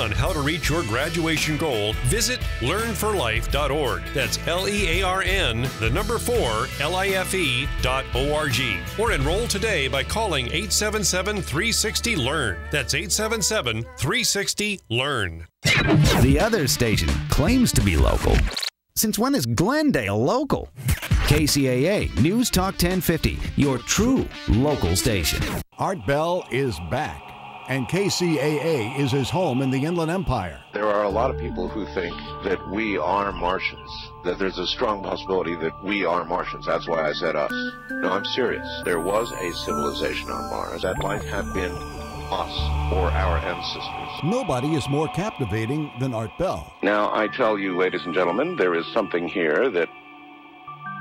on how to reach your graduation goal, visit learnforlife.org. That's LEARN, the number 4, LIFE.org. Or enroll today by calling 877-360-LEARN. That's 877-360-LEARN. The other station claims to be local. Since when is Glendale local? KCAA News Talk 1050, your true local station. Art Bell is back, and KCAA is his home in the Inland Empire. There are a lot of people who think that we are Martians, that there's a strong possibility that we are Martians. That's why I said us. No, I'm serious. There was a civilization on Mars. That life had been us or our ancestors. Nobody is more captivating than Art Bell. Now, I tell you, ladies and gentlemen, there is something here that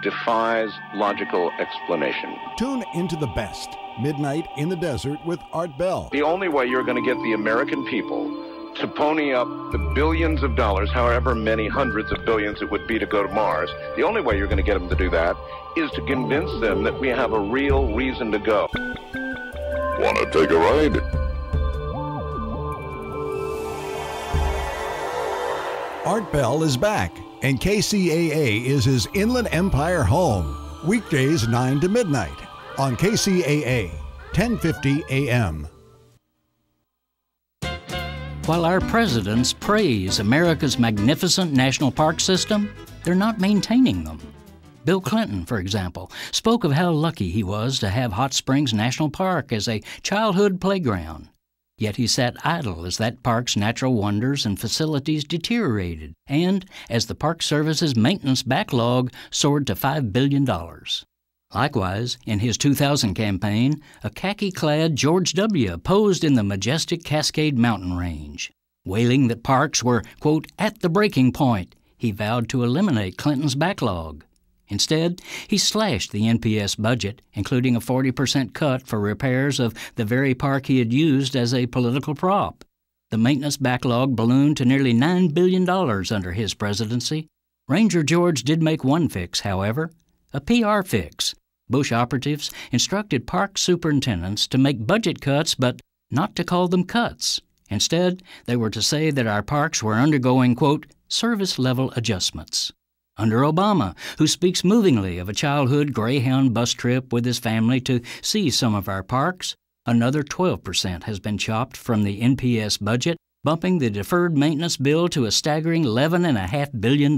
defies logical explanation. Tune into the best, Midnight in the Desert with Art Bell. The only way you're going to get the American people to pony up the billions of dollars, however many hundreds of billions it would be to go to Mars, the only way you're going to get them to do that is to convince them that we have a real reason to go. Want to take a ride? Art Bell is back, and KCAA is his Inland Empire home. Weekdays 9 to midnight on KCAA, 1050 AM. While our presidents praise America's magnificent national park system, they're not maintaining them. Bill Clinton, for example, spoke of how lucky he was to have Hot Springs National Park as a childhood playground. Yet he sat idle as that park's natural wonders and facilities deteriorated, and as the Park Service's maintenance backlog soared to $5 billion. Likewise, in his 2000 campaign, a khaki-clad George W. posed in the majestic Cascade Mountain Range. Wailing that parks were, quote, at the breaking point, he vowed to eliminate Clinton's backlog. Instead, he slashed the NPS budget, including a 40% cut for repairs of the very park he had used as a political prop. The maintenance backlog ballooned to nearly $9 billion under his presidency. Ranger George did make one fix, however, a PR fix. Bush operatives instructed park superintendents to make budget cuts, but not to call them cuts. Instead, they were to say that our parks were undergoing, quote, service-level adjustments. Under Obama, who speaks movingly of a childhood Greyhound bus trip with his family to see some of our parks, another 12% has been chopped from the NPS budget, bumping the deferred maintenance bill to a staggering $11.5 billion.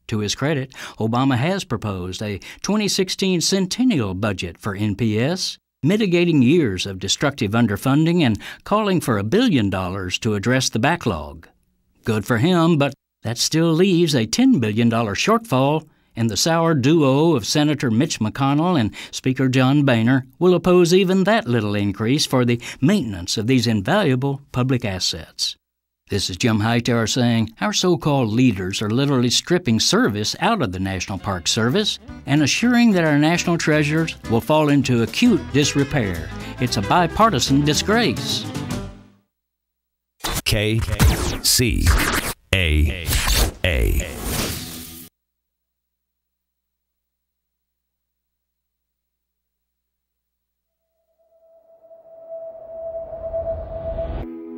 To his credit, Obama has proposed a 2016 centennial budget for NPS, mitigating years of destructive underfunding and calling for $1 billion to address the backlog. Good for him, but that still leaves a $10 billion shortfall, and the sour duo of Senator Mitch McConnell and Speaker John Boehner will oppose even that little increase for the maintenance of these invaluable public assets. This is Jim Hightower saying our so-called leaders are literally stripping service out of the National Park Service and assuring that our national treasures will fall into acute disrepair. It's a bipartisan disgrace. KCAA.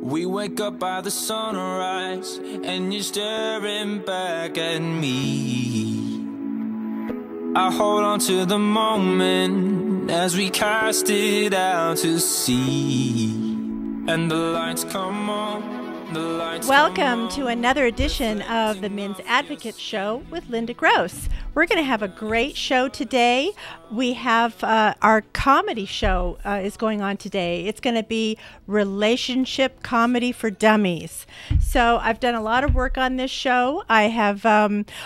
We wake up by the sunrise, and you're staring back at me. I hold on to the moment as we cast it out to sea. And the lights come on, the lights Welcome to another edition of the Men's Advocate Show with Linda Gross. We're going to have a great show today. We have our comedy show is going on today. It's going to be relationship comedy for dummies. So I've done a lot of work on this show. I have,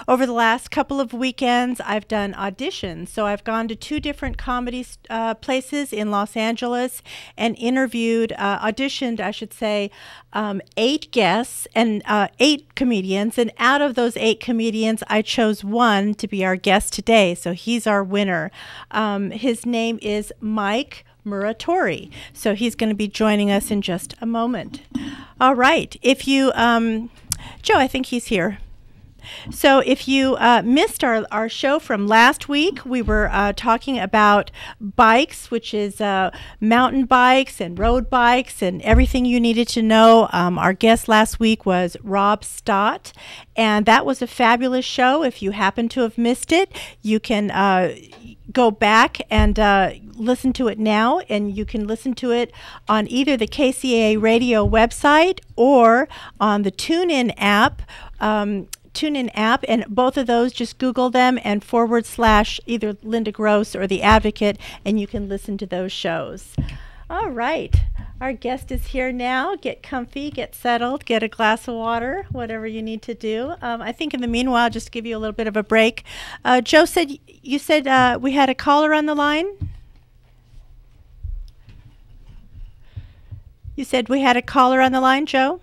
over the last couple of weekends, I've done auditions. So I've gone to 2 different comedy places in Los Angeles and auditioned, I should say, 8 guests and 8 comedians. And out of those 8 comedians, I chose one to be our guest today. So he's our winner. His name is Mike Muratori. So he's going to be joining us in just a moment. All right. If you, Joe, I think he's here. So if you missed our show from last week, we were talking about bikes, which is mountain bikes and road bikes and everything you needed to know. Our guest last week was Rob Stott, and that was a fabulous show. If you happen to have missed it, you can go back and listen to it now, and you can listen to it on either the Kcaa radio website or on the TuneIn app. And both of those, just Google them and / either Linda Gross or The Advocate, and you can listen to those shows. All right. Our guest is here now. Get comfy, get settled, get a glass of water, whatever you need to do. I think in the meanwhile, just to give you a little bit of a break. Joe said, you said we had a caller on the line? You said we had a caller on the line, Joe?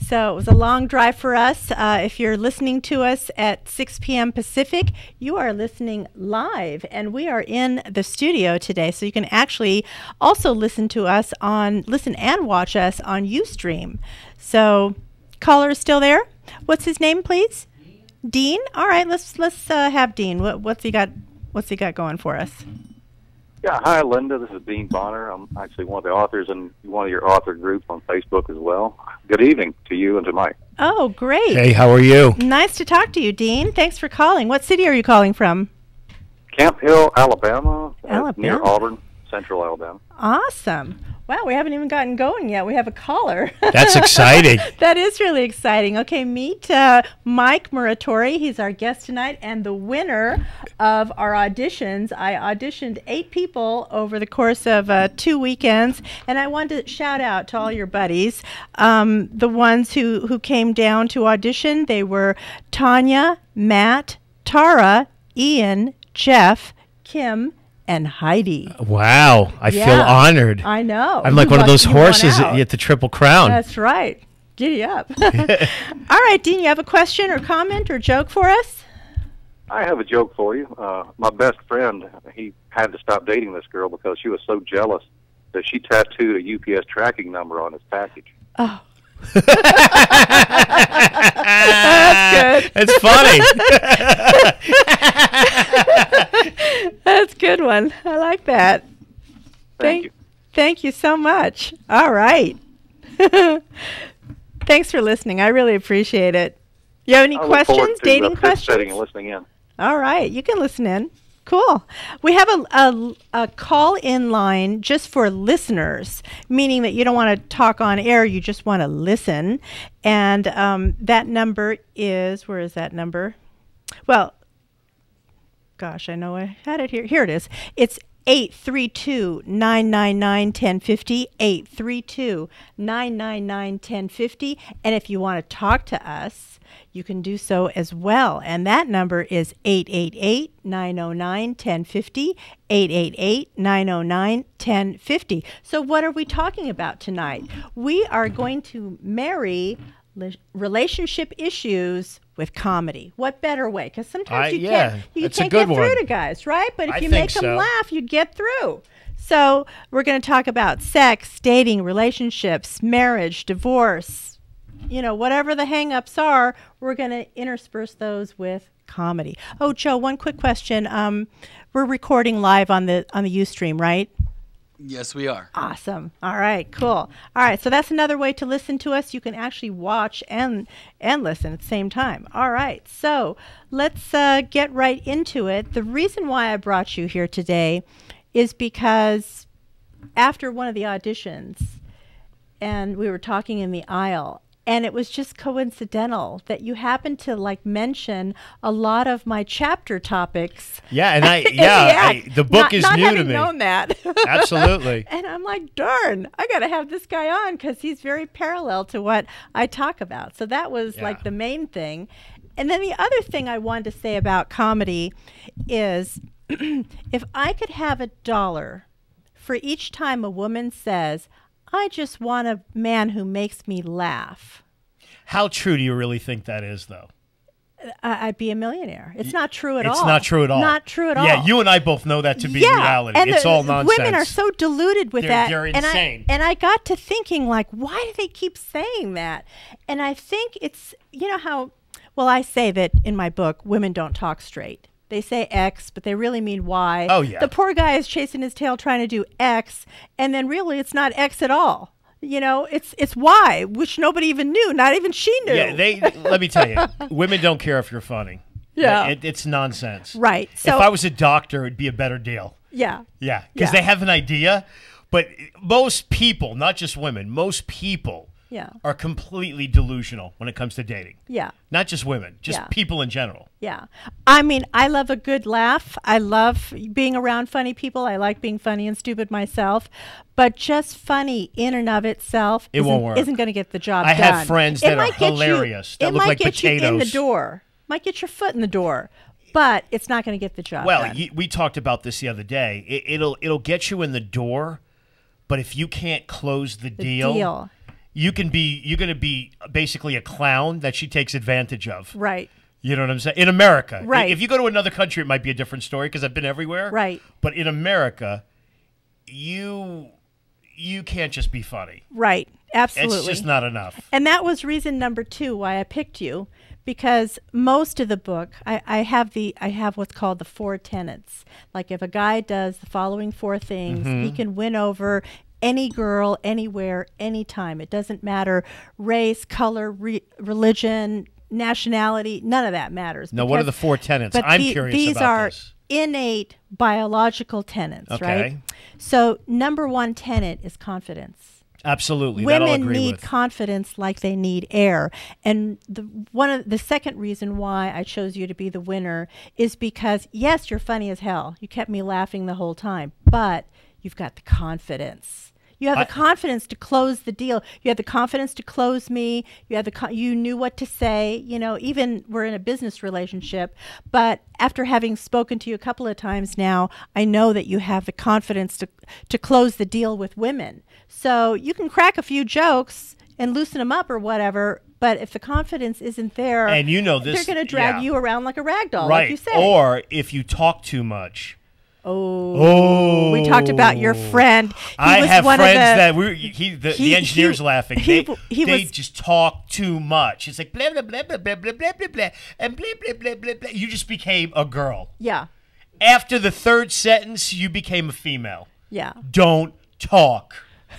So it was a long drive for us. If you're listening to us at 6 p.m. Pacific, you are listening live, and we are in the studio today. So you can actually also listen and watch us on Ustream. So caller is still there. What's his name, please? Dean. All right, let's have Dean. What's he got? What's he got going for us? Yeah, hi, Linda. This is Dean Bonner. I'm actually one of the authors in one of your author groups on Facebook as well. Good evening to you and to Mike. Oh, great. Hey, how are you? Nice to talk to you, Dean. Thanks for calling. What city are you calling from? Camp Hill, Alabama. Alabama. Near Auburn, central Alabama. Awesome. Wow, we haven't even gotten going yet. We have a caller. That's exciting. That is really exciting. Okay, meet Mike Muratori. He's our guest tonight and the winner of our auditions. I auditioned 8 people over the course of 2 weekends, and I wanted to shout out to all your buddies. The ones who came down to audition, they were Tanya, Matt, Tara, Ian, Jeff, Kim, and Heidi. Wow, I feel honored. I know. I'm like one of those horses at the Triple Crown. That's right. Giddy up. All right, Dean, you have a question or comment or joke for us? I have a joke for you. My best friend, he had to stop dating this girl because she was so jealous that she tattooed a UPS tracking number on his package. Oh. That's good. It's funny. That's a good one. I like that. Thank you. Thank you so much. All right. Thanks for listening. I really appreciate it. You have any questions, dating questions? And listening in. All right. You can listen in. Cool. We have a call-in line just for listeners, meaning that you don't want to talk on air, you just want to listen. And that number is, where is that number? Well, gosh, I know I had it here. Here it is. It's 832-999-1050, 832-999-1050. And if you want to talk to us, you can do so as well. And that number is 888-909-1050, 888-909-1050. So what are we talking about tonight? We are going to marry relationship issues with comedy. What better way? Because sometimes you can't get through to guys, right? But if you make them laugh, you get through. So we're going to talk about sex, dating, relationships, marriage, divorce, whatever the hang-ups are, we're going to intersperse those with comedy. Oh, Joe, one quick question. We're recording live on the Ustream, right? Yes, we are. Awesome. All right, cool. All right, so that's another way to listen to us. You can actually watch and listen at the same time. All right, so let's get right into it. The reason why I brought you here today is because after one of the auditions, and we were talking in the aisle, and it was just coincidental that you happened to mention a lot of my chapter topics. Yeah, and the book is new to me. Not having known that. Absolutely. And I'm like, darn, I got to have this guy on because he's very parallel to what I talk about. So that was the main thing. And then the other thing I wanted to say about comedy is if I could have $1 for each time a woman says, I just want a man who makes me laugh. How true do you really think that is, though? I'd be a millionaire. It's not true at all. It's not true at all. Not true at all. Yeah, you and I both know that to be reality. And it's all nonsense. Women are so deluded with that. They're insane. And I got to thinking, like, why do they keep saying that? And I think it's, you know how, well, I say that in my book, women don't talk straight. They say X, but they really mean Y. Oh, yeah. The poor guy is chasing his tail trying to do X, and then really it's not X at all. You know, it's Y, which nobody even knew. Not even she knew. Yeah, let me tell you, women don't care if you're funny. Yeah. It's nonsense. Right. So if I was a doctor, it'd be a better deal. Yeah. Yeah, because they have an idea. But most people, not just women, most people are completely delusional when it comes to dating. Yeah. Not just women, just people in general. Yeah. I mean, I love a good laugh. I love being around funny people. I like being funny and stupid myself. But just funny in and of itself won't work. Isn't going to get the job I done. have friends that are hilarious. That look like potatoes. It might get you in the door. Might get your foot in the door. But it's not going to get the job done. Well, we talked about this the other day. It'll get you in the door, but if you can't close the deal, you're going to be basically a clown that she takes advantage of. Right. You know what I'm saying? In America. Right. If you go to another country, it might be a different story because I've been everywhere. Right. But in America, you can't just be funny. Right. Absolutely. It's just not enough. And that was reason number 2 why I picked you. Because most of the book, I have what's called the 4 tenets. Like if a guy does the following 4 things, he can win over any girl, anywhere, anytime. It doesn't matter race, color, religion, nationality. None of that matters. Now, what are the 4 tenets? I'm curious these about this. These are innate biological tenets, right? So number 1 tenet is confidence. Absolutely. Women need confidence like they need air. And the second reason why I chose you to be the winner is because, yes, you're funny as hell. You kept me laughing the whole time, but you've got the confidence. You have the confidence to close the deal. You had the confidence to close me. You had you knew what to say. You know, even we're in a business relationship, but after having spoken to you a couple of times now, I know that you have the confidence to close the deal with women. So you can crack a few jokes and loosen them up or whatever, but if the confidence isn't there, and you know this, they're going to drag you around like a rag doll, right? Like you say. Or if you talk too much. Oh, we talked about your friend. I have friends that the engineer's laughing. They just talk too much. It's like blah blah blah blah blah blah blah blah blah and blah blah blah blah blah. You just became a girl. Yeah. After the 3rd sentence, you became a female. Yeah. Don't talk.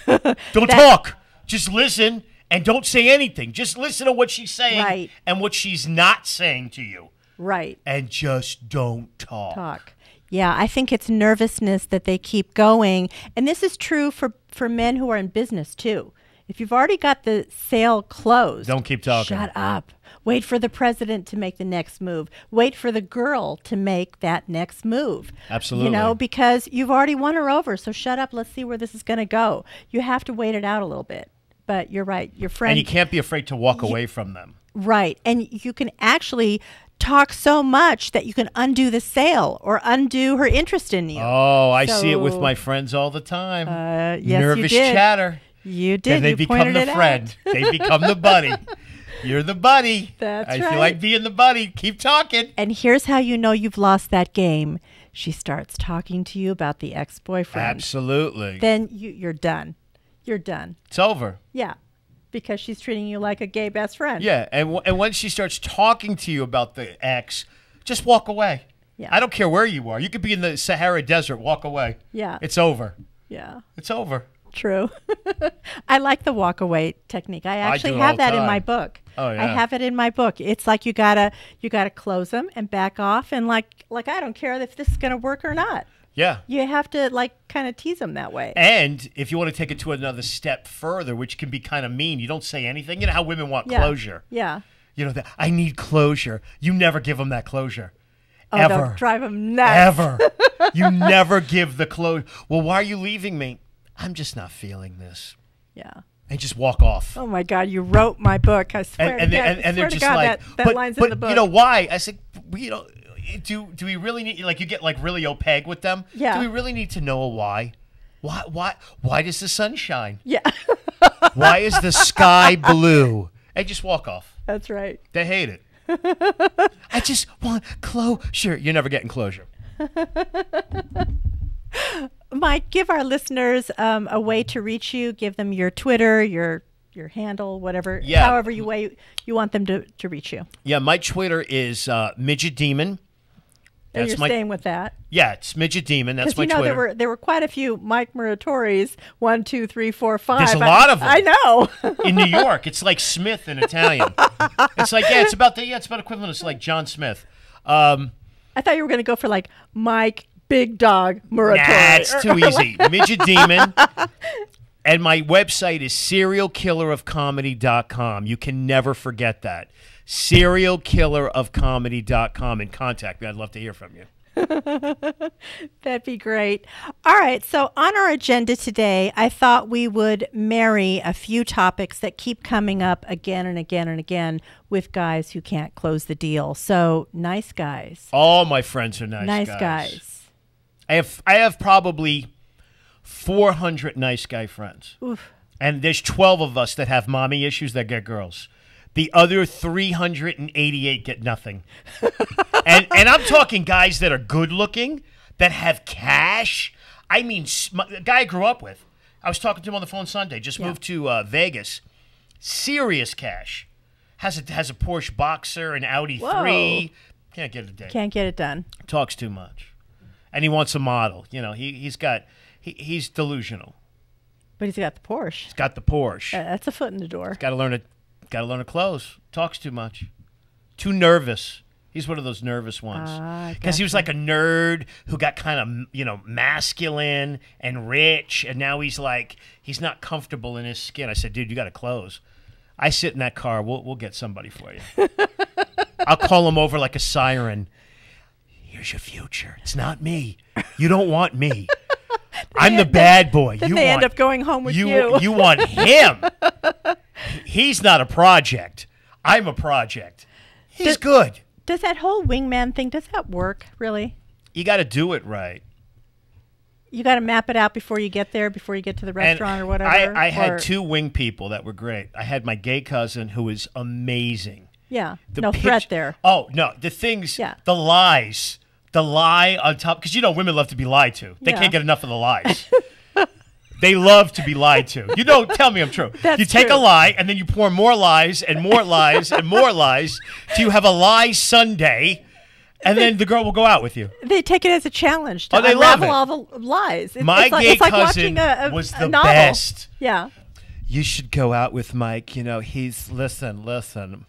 Don't talk. Just listen and don't say anything. Just listen to what she's saying and what she's not saying to you. Right. And just don't talk. Yeah, I think it's nervousness that they keep going. And this is true for men who are in business, too. If you've already got the sale closed, don't keep talking. Shut up. Wait for the president to make the next move. Wait for the girl to make that next move. Absolutely. You know, because you've already won her over. So shut up. Let's see where this is going to go. You have to wait it out a little bit. But you're right. Your friend. And you can't be afraid to walk away from them. Right. And you can actually talk so much that you can undo the sale or undo her interest in you. Oh, I see it with my friends all the time. Yes, nervous you did. Chatter. You did. Then they become the friend. They become the buddy. You're the buddy. That's right. I feel like being the buddy. Keep talking. And here's how you know you've lost that game. She starts talking to you about the ex-boyfriend. Absolutely. Then you're done. You're done. It's over. Yeah. Because she's treating you like a gay best friend. Yeah, and when she starts talking to you about the ex, just walk away. Yeah. I don't care where you are. You could be in the Sahara Desert. Walk away. Yeah. It's over. Yeah. It's over. True. I like the walk away technique. I actually have that in my book. Oh, yeah. I have it in my book. It's like you gotta close them and back off, and like I don't care if this is gonna work or not. Yeah. You have to like kind of tease them that way. And if you want to take it to another step further, which can be kind of mean, you don't say anything. You know how women want closure. Yeah. You know, I need closure. You never give them that closure. Oh, ever. Don't drive them nuts. Ever. You never give the closure. Well, why are you leaving me? I'm just not feeling this. Yeah. And just walk off. Oh my God, you wrote my book. I swear to God. And they're just like, that line's in the book. You know why? I said, you know, do we really need, like, you get like really opaque with them? Yeah. Do we really need to know a why? Why does the sun shine? Yeah. Why is the sky blue? And just walk off. That's right. They hate it. I just want closure. You're never getting closure. Mike, give our listeners a way to reach you. Give them your Twitter, your handle, whatever, however you want them to reach you. Yeah, my Twitter is Midget Demon. And you're staying with that. Yeah, it's Midget Demon. That's my Twitter. There were quite a few Mike Muratoris. 1, 2, 3, 4, 5. There's a lot of them. I know. In New York, it's like Smith in Italian. It's like it's about equivalent to like John Smith. I thought you were going to go for like Mike Big Dog Muratori. Nah, it's too easy. Midget Demon. And my website is serialkillerofcomedy.com. You can never forget that. Serialkillerofcomedy.com, and contact me. I'd love to hear from you. That'd be great. All right, so on our agenda today, I thought we would marry a few topics that keep coming up again and again and again with guys who can't close the deal. So, nice guys. All my friends are nice guys. I have probably 400 nice guy friends. Oof. And there's 12 of us that have mommy issues that get girls. The other 388 get nothing. and I'm talking guys that are good looking, that have cash. I mean, the guy I grew up with, I was talking to him on the phone Sunday, just moved to Vegas. Serious cash. Has a Porsche Boxer, an Audi 3. Can't get it done. Can't get it done. Talks too much. And he wants a model. You know, he's delusional. But he's got the Porsche. He's got the Porsche. That's a foot in the door. He's got to learn to close. Talks too much. Too nervous. He's one of those nervous ones. Because he was like a nerd who got kind of, masculine and rich, and now he's not comfortable in his skin. I said, dude, you got to close. I sit in that car. We'll get somebody for you. I'll call him over like a siren. Here's your future. It's not me. You don't want me. I'm the bad boy. Then they end up going home with you. You want him. He's not a project. I'm a project. He's good. Does that whole wingman thing, does that work, really? You got to do it right. You got to map it out before you get there, before you get to the restaurant or whatever? I had 2 wing people that were great. I had my gay cousin who was amazing. Yeah. No threat there. Oh, no. The things, the lies. The lie on top, because women love to be lied to. They can't get enough of the lies. They love to be lied to. You don't tell me I'm true. That's you take true. a lie, and then you pour more lies and more lies and more lies till you have a lie Sunday, and then the girl will go out with you. They take it as a challenge to unravel all the lies. My gay cousin was the best. Yeah. You should go out with Mike. He's listen.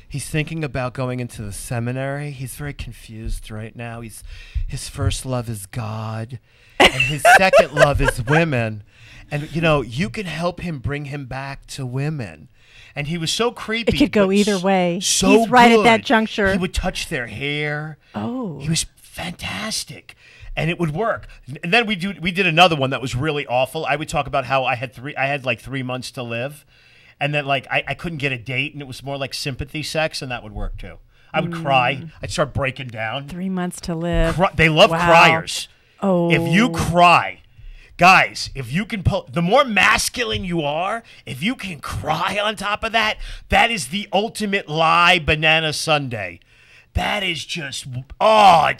He's thinking about going into the seminary. He's very confused right now. His first love is God, and his second love is women. And, you can help him bring him back to women. And he was so creepy. It could go either way. So He's right good. at that juncture. He would touch their hair. Oh. He was fantastic. And it would work. And then we did another one that was really awful. I would talk about how I had like 3 months to live. And then, I couldn't get a date, and it was more like sympathy sex, and that would work, too. I would cry. I'd start breaking down. 3 months to live. They love criers. Oh. If you cry, guys, if you can the more masculine you are, if you can cry on top of that, that is the ultimate lie banana sundae. That is just I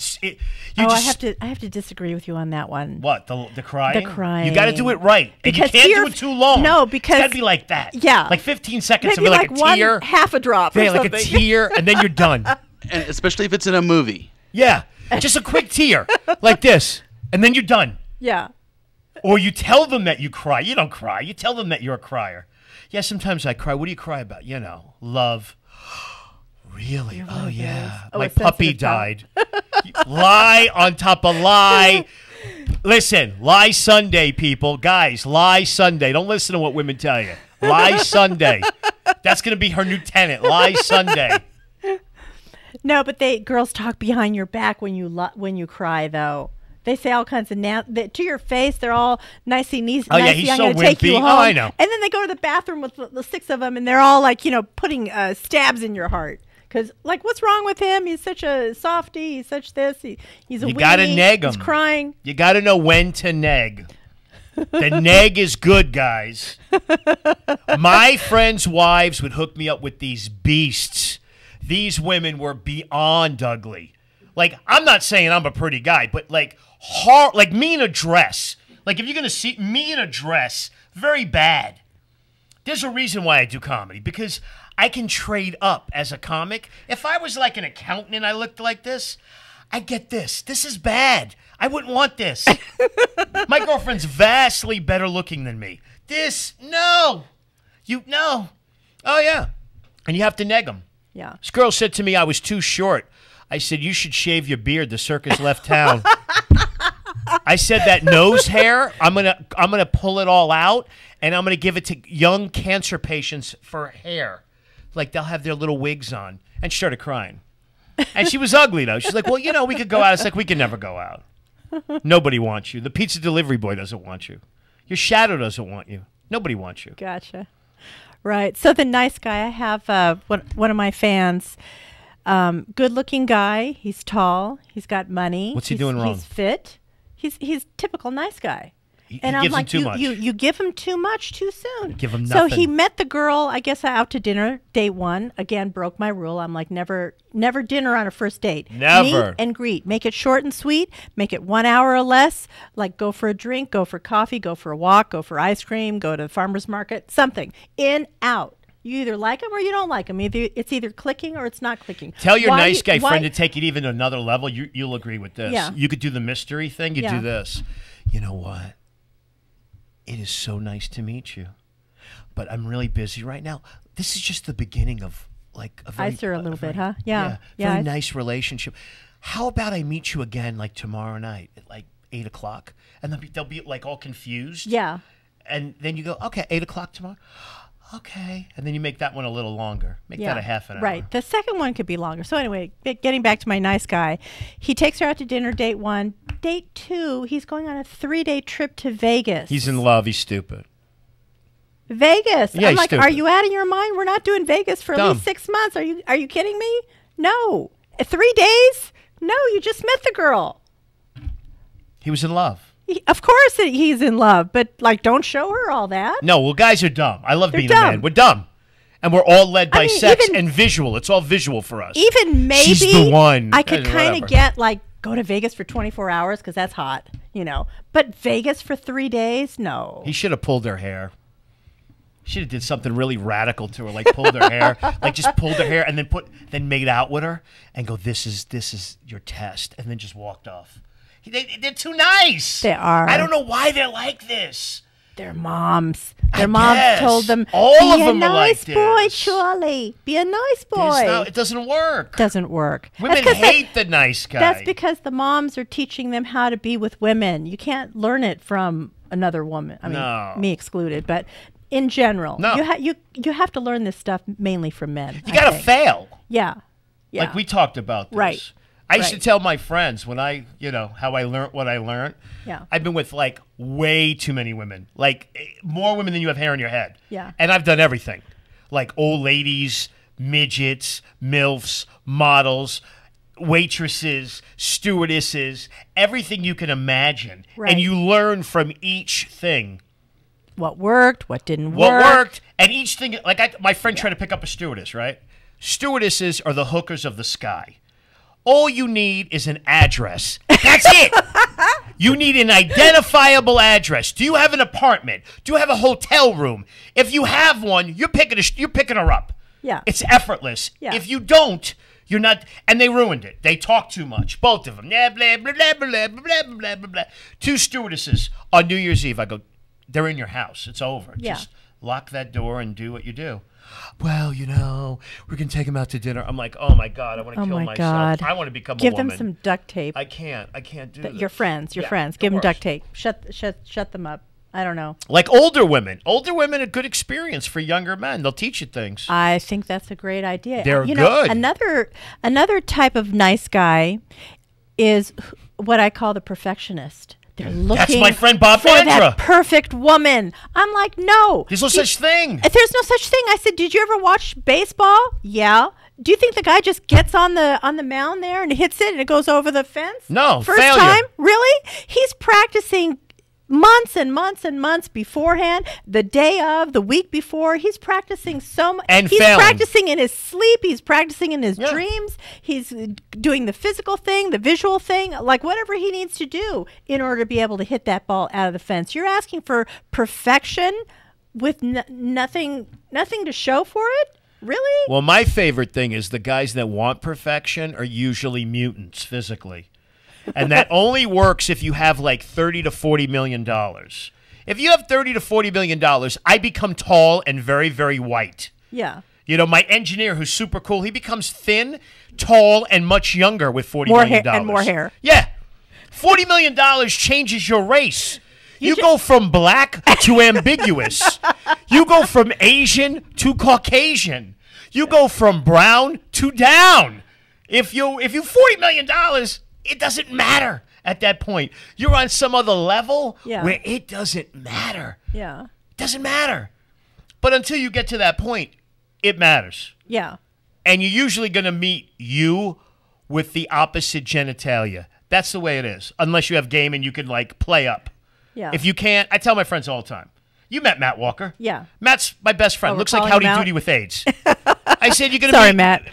have to disagree with you on that one. What, the crying? The crying. You got to do it right, and you can't do it too long. No, because it's got to be like that. Yeah, like 15 seconds maybe of like a tear, half a drop, or like a tear, and then you're done. And especially if it's in a movie. Yeah, just a quick tear like this, and then you're done. Yeah. Or you tell them that you cry. You don't cry. You tell them that you're a crier. Yeah, sometimes I cry. What do you cry about? Love. Really? Oh, yeah. My puppy died. Lie on top of lie. Listen, lie Sunday, people. Guys, lie Sunday. Don't listen to what women tell you. Lie Sunday. That's going to be her new tenant. Lie Sunday. No, but girls talk behind your back when you cry, though. They say all kinds of to your face. They're all nicey nice. Oh yeah, he's I'm so gonna take you wimpy. home. Oh, I know. And then they go to the bathroom with the 6 of them, and they're all like, putting stabs in your heart. Because, what's wrong with him? He's such a softie. He's such this. He's a weenie. You got to neg him. He's crying. You got to know when to neg. The neg is good, guys. My friends' wives would hook me up with these beasts These women were beyond ugly. Like, I'm not saying I'm a pretty guy, but like me in a dress. Like, if you're going to see me in a dress, very bad. There's a reason why I do comedy, because I can trade up as a comic. If I was like an accountant and I looked like this, I get this. This is bad. I wouldn't want this. My girlfriend's vastly better looking than me. This, no. No. Oh, yeah. And you have to neg them. Yeah. This girl said to me I was too short. I said, you should shave your beard. The circus left town. I said that nose hair, I'm gonna pull it all out, and I'm gonna give it to young cancer patients for hair. Like, they'll have their little wigs on. And she started crying. And she was ugly, though. She's like, well, you know, we could go out. It's like, we can never go out. Nobody wants you. The pizza delivery boy doesn't want you. Your shadow doesn't want you. Nobody wants you. Gotcha. Right. So the nice guy, I have one of my fans, good-looking guy. He's tall. He's got money. What's he doing wrong? He's fit. He's typical nice guy. And I'm gives like, him too much. You give him too much too soon. Give him So nothing. he met the girl, I guess, out to dinner, date one. Again, broke my rule. I'm like, never dinner on a first date. Never. Meet and greet. Make it short and sweet. Make it 1 hour or less. Like, go for a drink, go for coffee, go for a walk, go for ice cream, go to the farmer's market, something. In, out. You either like him or you don't like him. It's either clicking or it's not clicking. Tell your nice guy friend to take it even another level. You'll agree with this. Yeah. You could do the mystery thing. You do this. You know what? It is so nice to meet you, but I'm really busy right now. This is just the beginning of like a very, ice her a little bit, huh? Yeah. Very nice relationship. How about I meet you again like tomorrow night at like 8 o'clock, and they'll be like all confused. Yeah. And then you go, okay, 8 o'clock tomorrow. Okay. And then you make that one a little longer. Make that a half an hour. Right. The second one could be longer. So anyway, getting back to my nice guy, he takes her out to dinner, date one. Date two, he's going on a 3-day trip to Vegas. He's in love. He's stupid. Vegas. Yeah, I'm like, stupid. are you out of your mind? We're not doing Vegas for at least 6 months. Are you kidding me? No. 3 days? No, you just met the girl. He was in love. Of course he's in love, but like, don't show her all that. No, well, guys are dumb. I love They're being dumb. a man. We're dumb. And we're all led by sex even- and visual. It's all visual for us. Even maybe She's the one. I could kind Whatever. of get like, go to Vegas for 24 hours because that's hot, you know. But Vegas for 3 days? No. He should have pulled her hair. Should have did something really radical to her, like pulled her hair, like just pulled her hair and then made out with her and go, this is your test, and then just walked off. They're too nice. They are. I don't know why they're like this. Their moms. I Their moms guess. told them, All be of a them are like nice boy, this. Charlie. Be a nice boy. It doesn't work. Doesn't work. Women That's 'cause hate the nice guy. That's because the moms are teaching them how to be with women. You can't learn it from another woman. I mean, No. me excluded, but in general, No. you have to learn this stuff mainly from men. You got to fail. Yeah. Yeah. Like we talked about this. Right. I used to tell my friends when how I learned what I learned. Yeah. I've been with like way too many women, like more women than you have hair in your head. Yeah. And I've done everything, like old ladies, midgets, MILFs, models, waitresses, stewardesses, everything you can imagine. Right. And you learn from each thing. What worked, what didn't What work. worked, and each thing, like my friend tried to pick up a stewardess, right? Stewardesses are the hookers of the sky. All you need is an address. That's it. You need an identifiable address. Do you have an apartment? Do you have a hotel room? If you have one, you're picking her up. Yeah. It's effortless. Yeah. If you don't, you're not. And they ruined it. They talk too much. Both of them. Blah, blah, blah, blah, blah, blah, blah, blah, blah. 2 stewardesses on New Year's Eve. I go, they're in your house. It's over. Yeah. Just lock that door and do what you do. Well, we're going to take him out to dinner. I'm like, oh, my God, I want to kill myself. God. I want to become Give a woman. them some duct tape. I can't do that. Your friends. Yeah, Give them of duct course. tape. Shut them up. I don't know. Like older women. Older women, a good experience for younger men. They'll teach you things. I think that's a great idea. They're you know, good. Another type of nice guy is what I call the perfectionist. They're looking That's my friend Bob for Vandra. that perfect woman. I'm like, no. There's no such thing. There's no such thing. I said, did you ever watch baseball? Yeah. Do you think the guy just gets on the mound there and hits it and it goes over the fence? No, First failure. time? Really? He's practicing months and months and months beforehand, the day of, the week before. He's practicing so much. And he's failing. practicing in his sleep. He's practicing in his dreams. He's doing the physical thing, the visual thing, like whatever he needs to do in order to be able to hit that ball out of the fence. You're asking for perfection with nothing to show for it? Really? Well, my favorite thing is the guys that want perfection are usually mutants physically. And that only works if you have like $30 to $40 million. If you have $30 to $40 million, I become tall and very, very white. Yeah. You know, my engineer, who's super cool, he becomes thin, tall, and much younger with $40 million. And more hair. Yeah. $40 million changes your race. You go from black to ambiguous. You go from Asian to Caucasian. You go from brown to down. If you $40 million, it doesn't matter at that point. You're on some other level where it doesn't matter. Yeah. It doesn't matter. But until you get to that point, it matters. Yeah. And you're usually going to meet you with the opposite genitalia. That's the way it is. Unless you have game and you can, like, play up. Yeah. If you can't, I tell my friends all the time. You met Matt Walker. Yeah. Matt's my best friend. Oh, Looks like Howdy Doody with AIDS. I said, you're going to Sorry, meet... Matt.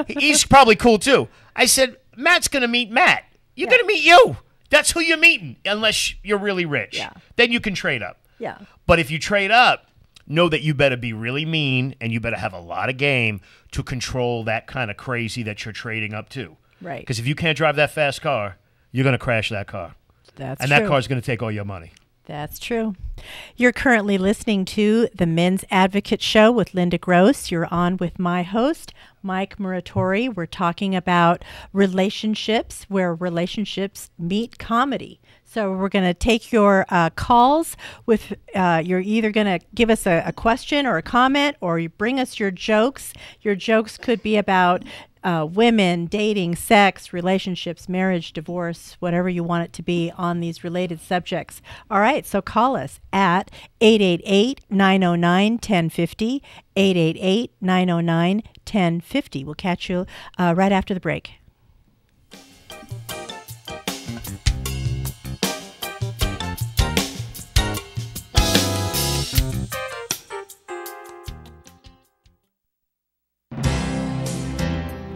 He's probably cool, too. I said, Matt's going to meet Matt. You're going to meet you. That's who you're meeting, unless you're really rich. Yeah. Then you can trade up. Yeah. But if you trade up, know that you better be really mean and you better have a lot of game to control that kind of crazy that you're trading up to. Right. Because if you can't drive that fast car, you're going to crash that car. That's and true. that car's going to take all your money. That's true. You're currently listening to the Men's Advocate Show with Linda Gross. You're on with my host, Mike Muratori. We're talking about relationships, where relationships meet comedy. So we're going to take your calls with, you're either going to give us a question or a comment, or you bring us your jokes. Your jokes could be about women, dating, sex, relationships, marriage, divorce, whatever you want it to be on these related subjects. All right, so call us at 888-909-1050, 888-909-1050. We'll catch you right after the break.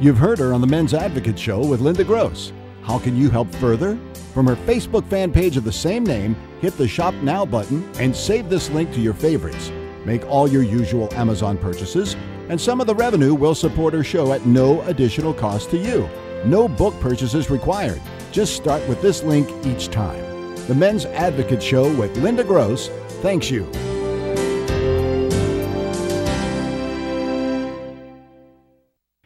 You've heard her on the Men's Advocate Show with Linda Gross. How can you help further? From her Facebook fan page of the same name, hit the Shop Now button and save this link to your favorites. Make all your usual Amazon purchases, and some of the revenue will support her show at no additional cost to you. No book purchases required. Just start with this link each time. The Men's Advocate Show with Linda Gross thanks you.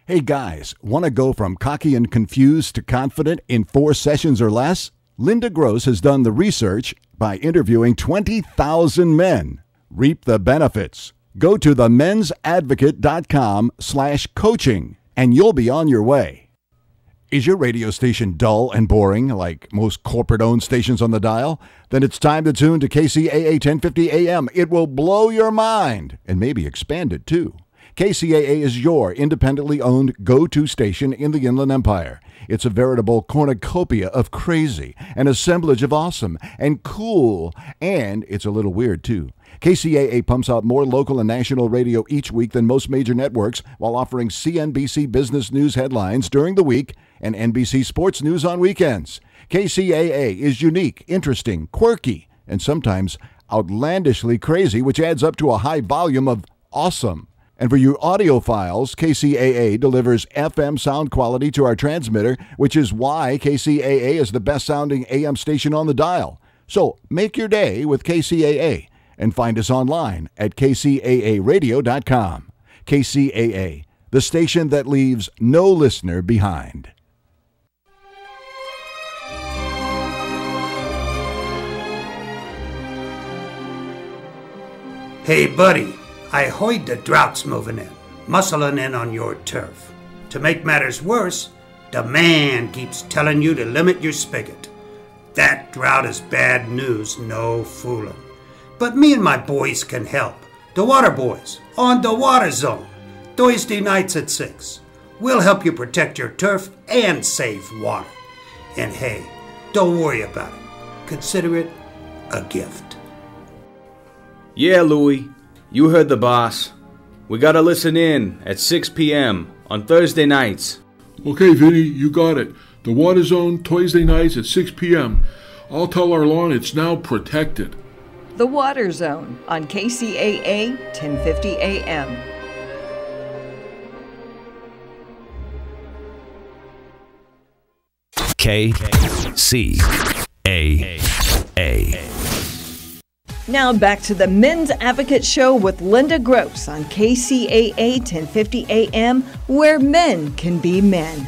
Hey guys, want to go from cocky and confused to confident in 4 sessions or less? Linda Gross has done the research by interviewing 20,000 men. Reap the benefits. Go to themensadvocate.com/coaching and you'll be on your way. Is your radio station dull and boring like most corporate-owned stations on the dial? Then it's time to tune to Kcaa 1050 AM. It will blow your mind and maybe expand it too. Kcaa is your independently owned go-to station in the Inland Empire. It's a veritable cornucopia of crazy, an assemblage of awesome and cool, and it's a little weird too. Kcaa pumps out more local and national radio each week than most major networks while offering CNBC business news headlines during the week and NBC sports news on weekends. Kcaa is unique, interesting, quirky, and sometimes outlandishly crazy, which adds up to a high volume of awesome. And for you audiophiles, Kcaa delivers FM sound quality to our transmitter, which is why Kcaa is the best-sounding AM station on the dial. So make your day with Kcaa and find us online at kcaaradio.com. Kcaa, the station that leaves no listener behind. Hey, buddy. I heard the drought's moving in, muscling in on your turf. To make matters worse, the man keeps telling you to limit your spigot. That drought is bad news, no fooling. But me and my boys can help. The Water Boys, on the Water Zone, Thursday nights at 6. We'll help you protect your turf and save water. And hey, don't worry about it. Consider it a gift. Yeah, Louie, you heard the boss. We gotta listen in at 6 p.m. on Thursday nights. Okay, Vinny, you got it. The Water Zone, Thursday nights at 6 p.m. I'll tell our lawn it's now protected. The Water Zone on KCAA 1050 AM. Kcaa. Now back to the Men's Advocate Show with Linda Gross on KCAA 1050 AM, where men can be men.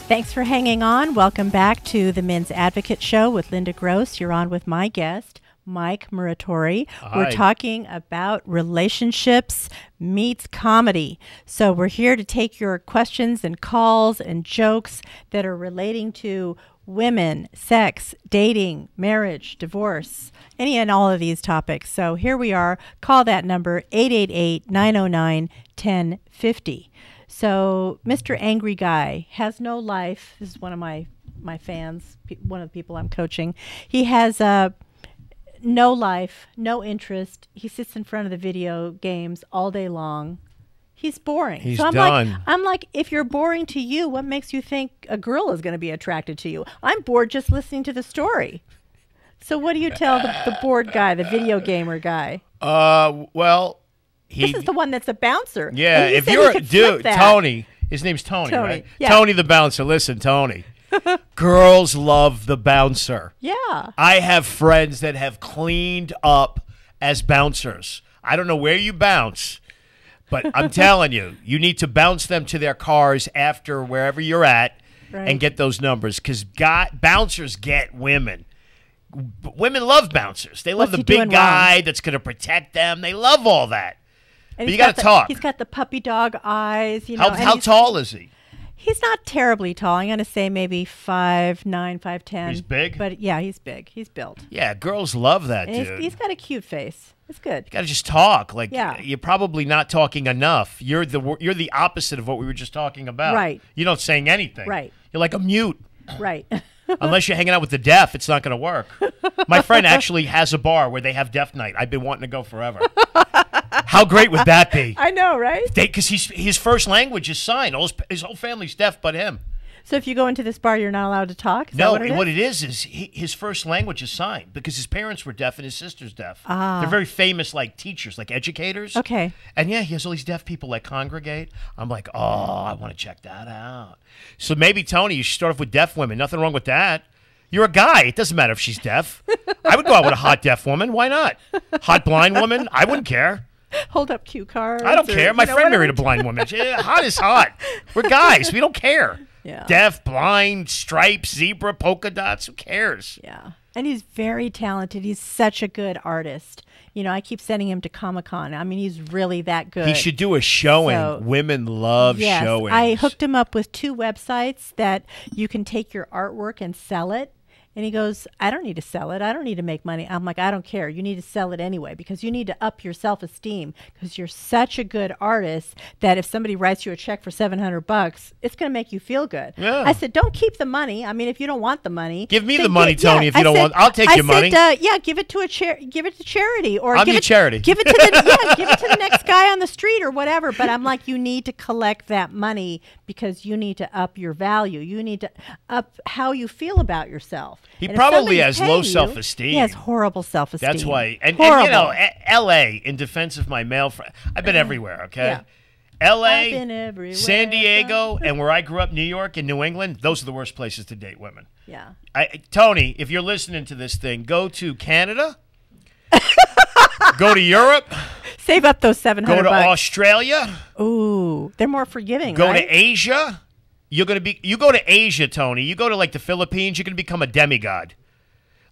Thanks for hanging on. Welcome back to the Men's Advocate Show with Linda Gross. You're on with my guest, Mike Muratori. Hi. We're talking about relationships meets comedy. So we're here to take your questions and calls and jokes that are relating to women, sex, dating, marriage, divorce, any and all of these topics. So here we are. Call that number, 888-909-1050. So Mr. Angry Guy has no life. This is one of my fans, one of the people I'm coaching. He has no life, no interest. He sits in front of the video games all day long. He's boring. He's so I'm done. I'm like, if you're boring to you, what makes you think a girl is going to be attracted to you? I'm bored just listening to the story. So what do you tell the bored guy, the video gamer guy? Well, this is the one that's a bouncer. Yeah, And he if said you're he could dude, flip that. Tony, his name's Tony, Tony, right? yeah. Tony the bouncer. Listen, Tony. Girls love the bouncer. Yeah. I have friends that have cleaned up as bouncers. I don't know where you bounce, but I'm telling you, you need to bounce them to their cars after wherever you're at and get those numbers, because bouncers get women. Women love bouncers. They love What's the he big doing guy wrong? that's going to protect them. They love all that. And But he's you got to the- talk. He's got the puppy dog eyes. You know, and How he's- tall is he? He's not terribly tall. I'm going to say maybe 5'9", 5'10". He's big? But yeah, he's big. He's built. Yeah, girls love that, And dude. he's got a cute face. It's good. You got to just talk. Like, Yeah. you're probably not talking enough. You're the opposite of what we were just talking about. Right. You're not saying anything. Right. You're like a mute. Right. Unless you're hanging out with the deaf, it's not going to work. My friend actually has a bar where they have deaf night. I've been wanting to go forever. How great would that be? I know, right? Because his first language is sign. His whole family's deaf but him. So if you go into this bar, you're not allowed to talk? Is No, that what it is his first language is sign, because his parents were deaf and his sister's deaf. Ah. They're very famous, like teachers, like educators. Okay. And yeah, he has all these deaf people that congregate. I'm like, oh, I want to check that out. So maybe, Tony, you should start off with deaf women. Nothing wrong with that. You're a guy. It doesn't matter if she's deaf. I would go out with a hot deaf woman. Why not? Hot blind woman? I wouldn't care. Hold up cue cards. I don't or, care. My you know, friend whatever. married a blind woman. Hot is hot. We're guys. We don't care. Yeah. Deaf, blind, stripes, zebra, polka dots. Who cares? Yeah. And he's very talented. He's such a good artist. You know, I keep sending him to Comic-Con. I mean, he's really that good. He should do a showing. So, Women love yes, showings. I hooked him up with 2 websites that you can take your artwork and sell it. And he goes, I don't need to sell it. I don't need to make money. I'm like, I don't care. You need to sell it anyway, because you need to up your self-esteem, because you're such a good artist that if somebody writes you a check for $700, it's going to make you feel good. Yeah. I said, don't keep the money. I mean, if you don't want the money, Give me then the money, Tony, if you I don't said- want. I'll take I your money. said, yeah, give it to give it to charity, or I'm give your it, charity. Give it to the give it to the next guy on the street or whatever. But I'm like, you need to collect that money, because you need to up your value. You need to up how you feel about yourself. He And if probably somebody's has paying low you- self-esteem. He has horrible self-esteem. That's why. And horrible. you know, L.A., in defense of my male friend, I've been everywhere, okay? Yeah. I've been L.A., everywhere. San Diego, and where I grew up, New York and New England, those are the worst places to date women. Yeah. Tony, if you're listening to this thing, go to Canada, go to Europe, Save up those $700. go to Australia, Ooh, they're more forgiving. go right? to Asia. You go to Asia, Tony. You go to like the Philippines, you're going to become a demigod.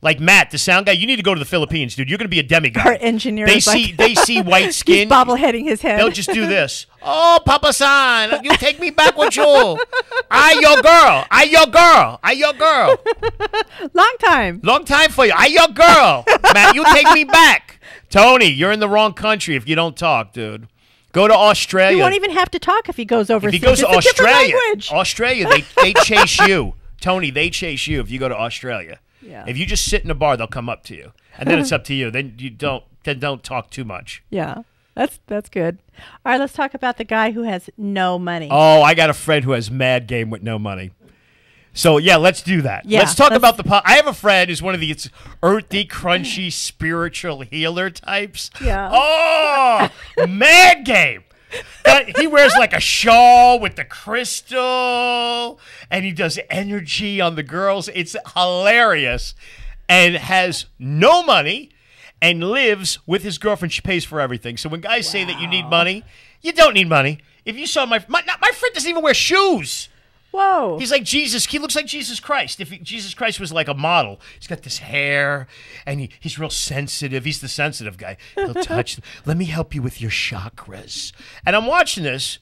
Like Matt, the sound guy, you need to go to the Philippines, dude. You're going to be a demigod. Our engineer. They is like, see white skin. He's bobbleheading his head. They'll just do this. Oh, Papa San, you take me back with you. I your girl. I your girl. I your girl. Long time. Long time for you. I your girl. Matt, you take me back. Tony, you're in the wrong country if you don't talk, dude. Go to Australia. He won't even have to talk if he goes overseas. If he goes to It's a different Australia, language. Australia, they chase you. Tony, they chase you if you go to Australia. Yeah. If you just sit in a bar, they'll come up to you, and then it's up to you. Then don't talk too much. Yeah. That's good. All right, let's talk about the guy who has no money. Oh, I got a friend who has mad game with no money. So, yeah, let's do that. Yeah, let's talk about I have a friend who's one of these earthy, crunchy, spiritual healer types. Yeah. Oh, mad game. He wears like a shawl with the crystal, and he does energy on the girls. It's hilarious, and has no money, and lives with his girlfriend. She pays for everything. So when guys say that you need money, you don't need money. If you saw my friend doesn't even wear shoes. Whoa. He's like Jesus. He looks like Jesus Christ. If Jesus Christ was like a model, he's got this hair, and he's real sensitive. He's the sensitive guy. He'll touch. Let me help you with your chakras. And I'm watching this,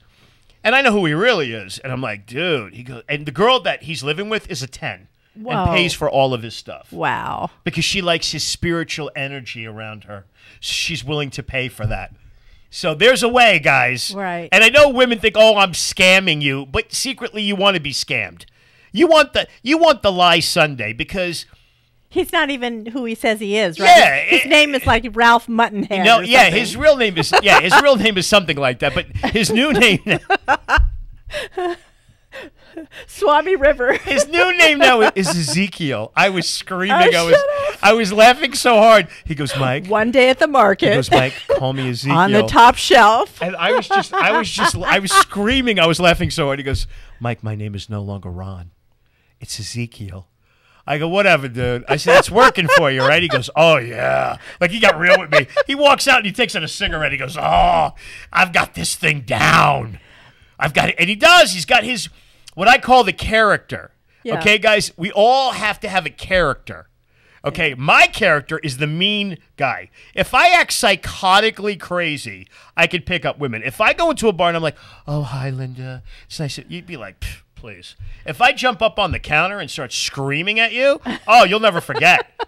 and I know who he really is. And I'm like, dude. He goes, and the girl that he's living with is a 10. Whoa. And pays for all of his stuff. Wow. Because she likes his spiritual energy around her. She's willing to pay for that. So there's a way, guys. Right. And I know women think, "Oh, I'm scamming you," but secretly you want to be scammed. You want the lie Sunday because he's not even who he says he is, right? Yeah, his name is like Ralph Muttonhead. No, yeah, his real name is something like that, but his new name Swami River. His new name now is Ezekiel. I was screaming. I was laughing so hard. He goes, Mike. One day at the market. He goes, Mike, call me Ezekiel. On the top shelf. And I was screaming. I was laughing so hard. He goes, Mike, my name is no longer Ron. It's Ezekiel. I go, whatever, dude. I said, it's working for you, right? He goes, oh, yeah. Like, he got real with me. He walks out and he takes out a cigarette. He goes, oh, I've got this thing down. I've got it. And he does. He's got his, what I call the character. Yeah. Okay, guys? We all have to have a character. Okay, yeah. My character is the mean guy. If I act psychotically crazy, I could pick up women. If I go into a bar and I'm like, oh, hi, Linda. It's nice. You'd be like, please. If I jump up on the counter and start screaming at you, oh, you'll never forget.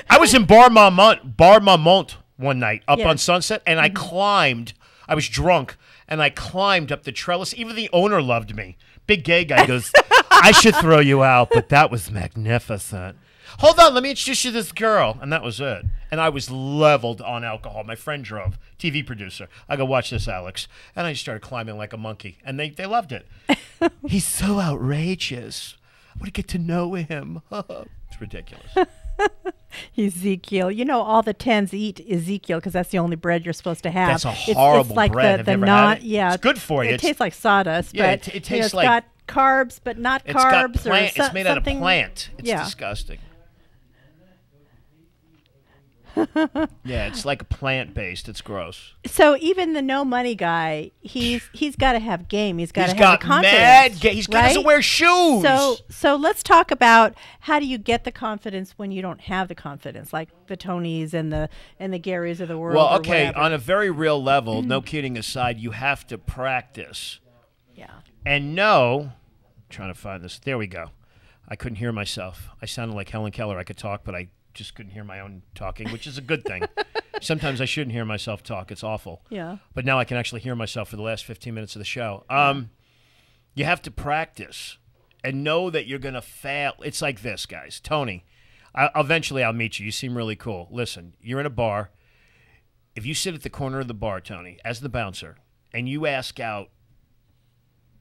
I was in Bar Marmont one night up on Sunset, and I climbed. I was drunk, and I climbed up the trellis. Even the owner loved me. Big gay guy goes, I should throw you out, but that was magnificent. Hold on, let me introduce you to this girl. And that was it. And I was leveled on alcohol. My friend drove, TV producer. I go, watch this, Alex. And I just started climbing like a monkey. And they loved it. He's so outrageous. I want to get to know him. It's ridiculous. Ezekiel. You know, all the 10s eat Ezekiel because that's the only bread you're supposed to have. That's a horrible it's like bread. The non, yeah, it's good for you. It tastes like sawdust. Yeah, but it tastes it's like... got carbs, but not carbs. It's made out of plant. It's disgusting. Yeah, it's like plant-based. It's gross. So even the no money guy, he's got to have game. He's got to have the confidence. He doesn't wear shoes. So let's talk about how do you get the confidence when you don't have the confidence, like the Tonys and the Garys of the world. Well, okay, on a very real level, no kidding aside, you have to practice. Yeah. And I'm trying to find this. There we go. I couldn't hear myself. I sounded like Helen Keller. I could talk, but I just couldn't hear my own talking, which is a good thing. Sometimes I shouldn't hear myself talk. It's awful. Yeah. But now I can actually hear myself for the last 15 minutes of the show. You have to practice and know that you're going to fail. It's like this, guys. Tony, eventually I'll meet you. You seem really cool. Listen, you're in a bar. If you sit at the corner of the bar, Tony, as the bouncer, and you ask out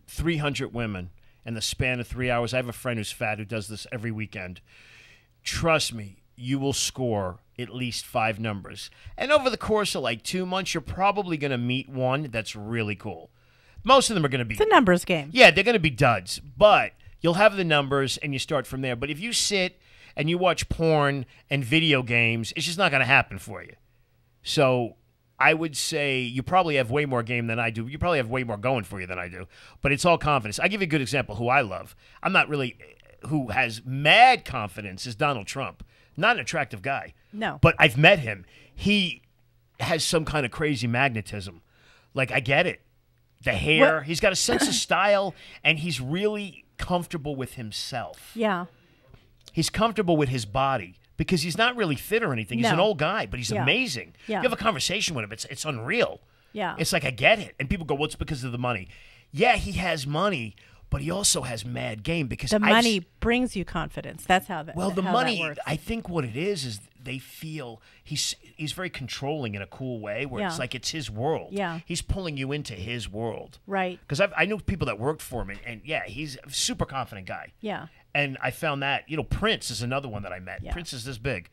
300 women in the span of 3 hours, I have a friend who's fat who does this every weekend. Trust me, you will score at least 5 numbers. And over the course of like 2 months, you're probably going to meet one that's really cool. Most of them are going to be... It's a numbers game. Yeah, they're going to be duds. But you'll have the numbers and you start from there. But if you sit and you watch porn and video games, it's just not going to happen for you. So I would say you probably have way more game than I do. You probably have way more going for you than I do. But it's all confidence. I'll give you a good example who I love. I'm not really... Who has mad confidence is Donald Trump. Not an attractive guy. No. But I've met him. He has some kind of crazy magnetism. Like, I get it. The hair. He's got a sense of style, and he's really comfortable with himself. Yeah. He's comfortable with his body because he's not really fit or anything. He's an old guy, but he's amazing. Yeah. You have a conversation with him. It's unreal. Yeah. It's like, I get it. And people go, well, it's because of the money. Yeah, he has money, but he also has mad game because the money brings you confidence. That's how that. Well, the how money. That works. I think what it is they feel he's very controlling in a cool way, where it's like it's his world. Yeah, he's pulling you into his world. Right. Because I knew people that worked for him, and yeah, he's a super confident guy. Yeah. And I found that Prince is another one that I met. Yeah. Prince is this big.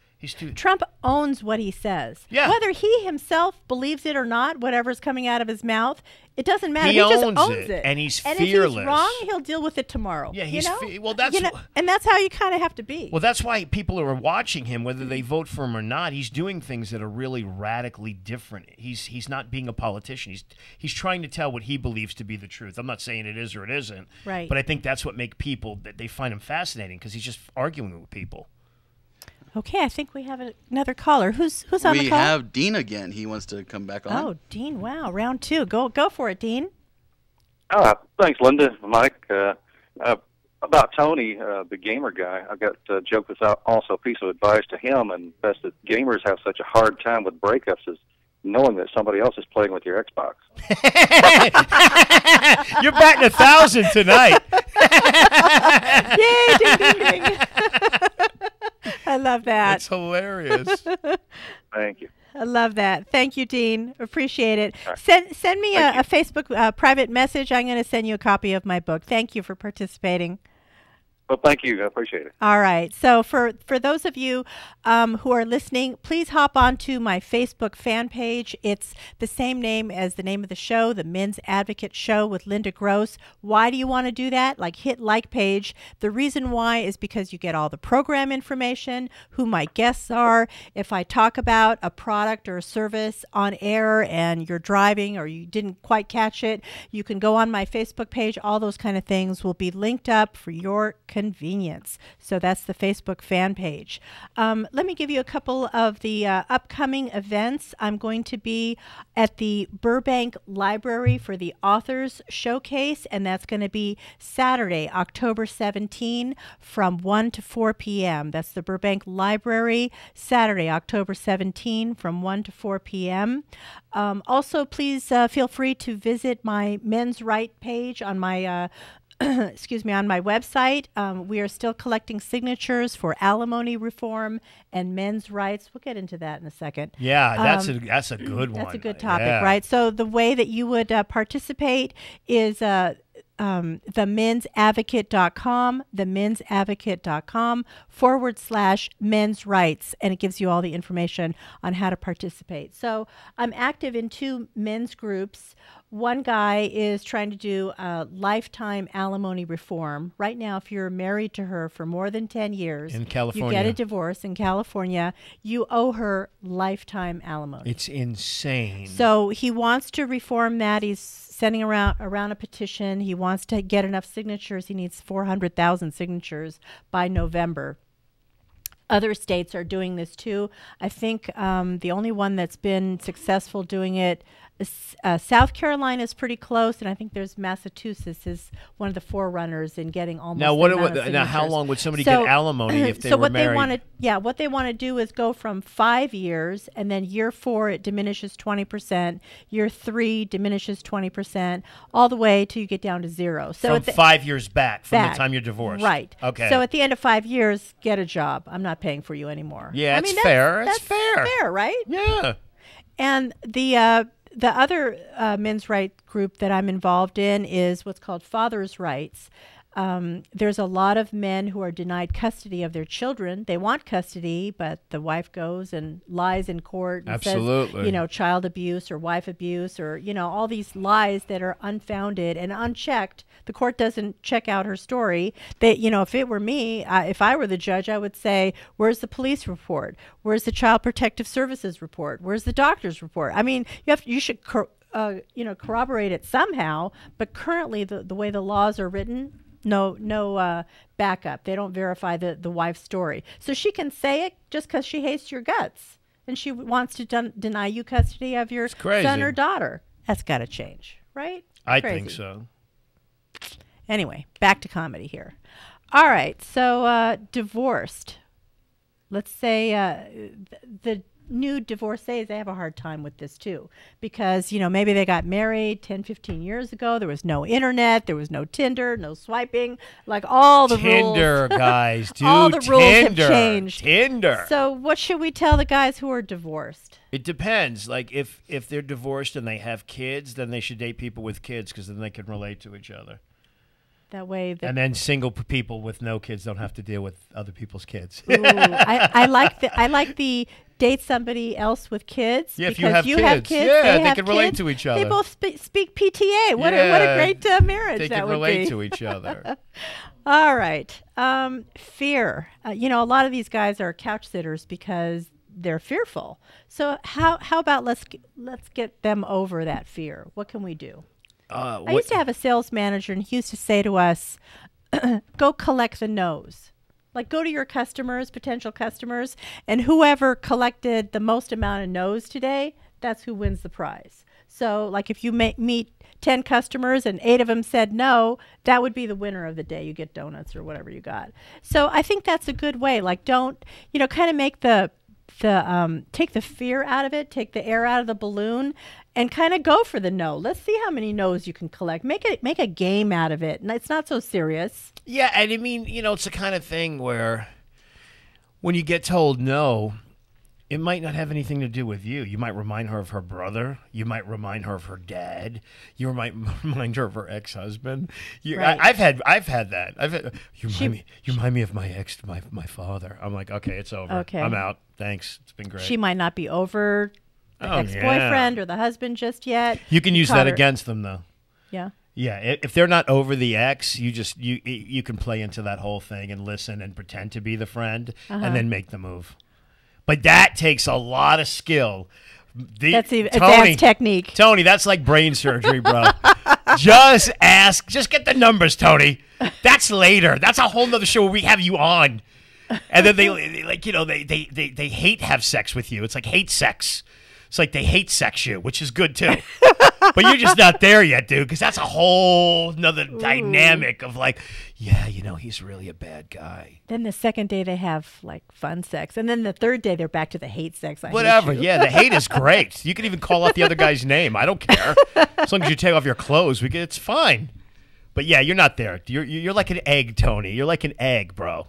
Trump owns what he says. Yeah. Whether he himself believes it or not, whatever's coming out of his mouth, it doesn't matter. He just owns it. And he's fearless. fearless. And if he's wrong, he'll deal with it tomorrow. Yeah, he's and that's how you kind of have to be. Well, that's why people are watching him, whether they vote for him or not. He's doing things that are really radically different. He's not being a politician. He's trying to tell what he believes to be the truth. I'm not saying it is or it isn't. Right. But I think that's what makes people, that they find him fascinating, because he's just arguing with people. Okay, I think we have another caller. Who's on the call? We have Dean again. He wants to come back on. Oh, Dean! Wow, round 2. Go for it, Dean. Thanks, Linda, Mike. About Tony, the gamer guy, I got a joke that's also a piece of advice to him, and that's that gamers have such a hard time with breakups is knowing that somebody else is playing with your Xbox. You're batting 1,000 tonight. Yay! Ding, ding, ding. I love that. That's hilarious. Thank you. I love that. Thank you, Dean. Appreciate it. Right. Send me a Facebook private message. I'm going to send you a copy of my book. Thank you for participating. Well, thank you. I appreciate it. All right. So for those of you who are listening, please hop onto my Facebook fan page. It's the same name as the name of the show, the Men's Advocate Show with Linda Gross. Why do you want to do that? Hit like page. The reason why is because you get all the program information, who my guests are. If I talk about a product or a service on air and you're driving or you didn't quite catch it, you can go on my Facebook page. All those kind of things will be linked up for your convenience. So that's the Facebook fan page. Let me give you a couple of the upcoming events. I'm going to be at the Burbank Library for the Authors Showcase, and that's going to be Saturday, October 17 from 1 to 4 p.m. That's the Burbank Library, Saturday, October 17 from 1 to 4 p.m. Also, please feel free to visit my Men's Right page on my excuse me, on my website. We are still collecting signatures for alimony reform and men's rights. We'll get into that in a second. Yeah, that's a good one. That's a good topic, right? So the way that you would participate is themensadvocate.com, themensadvocate.com/men's rights, and it gives you all the information on how to participate. So I'm active in 2 men's groups. One guy is trying to do lifetime alimony reform. Right now, if you're married to her for more than 10 years, in California, you get a divorce in California, you owe her lifetime alimony. It's insane. So he wants to reform that. He's sending around a petition. He wants to get enough signatures. He needs 400,000 signatures by November. Other states are doing this too. I think the only one that's been successful doing it South Carolina is pretty close, and I think there's Massachusetts is one of the forerunners in getting almost. Now, how long would somebody get alimony if they were married? What they want to do is go from 5 years, and then year 4 it diminishes 20%, year 3 diminishes 20%, all the way till you get down to 0. So from 5 years back from the time you're divorced, right? Okay. So at the end of 5 years, get a job. I'm not paying for you anymore. Yeah, that's fair. That's fair, right? Yeah. And the other men's rights group that I'm involved in is what's called Father's Rights. There's a lot of men who are denied custody of their children. They want custody, but the wife goes and lies in court and says, child abuse or wife abuse or, all these lies that are unfounded and unchecked. The court doesn't check out her story. If it were me, if I were the judge, I would say, where's the police report? Where's the Child Protective Services report? Where's the doctor's report? I mean, you should corroborate it somehow, but currently the way the laws are written, no backup. They don't verify the wife's story. So she can say it just because she hates your guts and she wants to deny you custody of your son or daughter. That's got to change, right? I think so. Anyway, back to comedy here. All right, so divorced. Let's say the new divorcees, they have a hard time with this too, because, maybe they got married 10, 15 years ago. There was no internet. There was no Tinder, no swiping, like all the rules. Tinder, guys, dude. All the rules have changed. Tinder. So what should we tell the guys who are divorced? It depends. Like, if they're divorced and they have kids, then they should date people with kids because then they can relate to each other. That way. And then single people with no kids don't have to deal with other people's kids. Ooh, I like the date somebody else with kids. Yeah, if because you have kids, yeah, they can relate to each other. They both speak PTA. What a great marriage they that would be. They can relate to each other. All right. Fear. A lot of these guys are couch sitters because they're fearful. So how about let's get them over that fear? What can we do? I used to have a sales manager, and he used to say to us, go collect the no's. Like, go to your customers, potential customers, and whoever collected the most amount of no's today, that's who wins the prize. So, like, if you meet 10 customers and 8 of them said no, that would be the winner of the day. You get donuts or whatever you got. So I think that's a good way. Like, don't, kind of make take the fear out of it, take the air out of the balloon, and kind of go for the no. Let's see how many no's you can collect. Make a game out of it, and it's not so serious. Yeah, and I mean, it's the kind of thing where when you get told no, it might not have anything to do with you. You might remind her of her brother. You might remind her of her dad. You might remind her of her ex-husband. Right. I've had that. You remind me of my ex, my father. I'm like, okay, it's over. Okay. I'm out. Thanks. It's been great. She might not be over the ex-boyfriend or the husband just yet. You can use that against them, though. Yeah. Yeah, if they're not over the ex, you can play into that whole thing and listen and pretend to be the friend and then make the move. But that takes a lot of skill. That's advanced technique. Tony, that's like brain surgery, bro. Just get the numbers, Tony. That's later. That's a whole nother show where we have you on. And then they hate have sex with you. It's like hate sex. It's like they hate sex you, which is good too. But you're just not there yet, dude, because that's a whole nother dynamic of like, yeah, he's really a bad guy. Then the second day they have like fun sex. And then the third day they're back to the hate sex. Whatever. Yeah, the hate is great. You can even call out the other guy's name. I don't care. As long as you take off your clothes, it's fine. But yeah, you're not there. You're like an egg, Tony. You're like an egg, bro.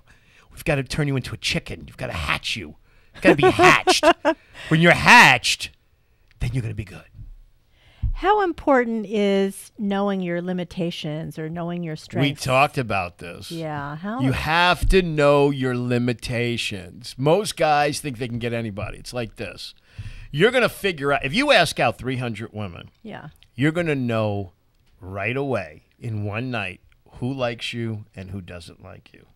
We've got to turn you into a chicken. You've got to hatch you. You've got to be hatched. When you're hatched, then you're going to be good. How important is knowing your limitations or knowing your strengths? We talked about this. Yeah. You have to know your limitations. Most guys think they can get anybody. It's like this. You're going to figure out, if you ask out 300 women, you're going to know right away in one night who likes you and who doesn't like you.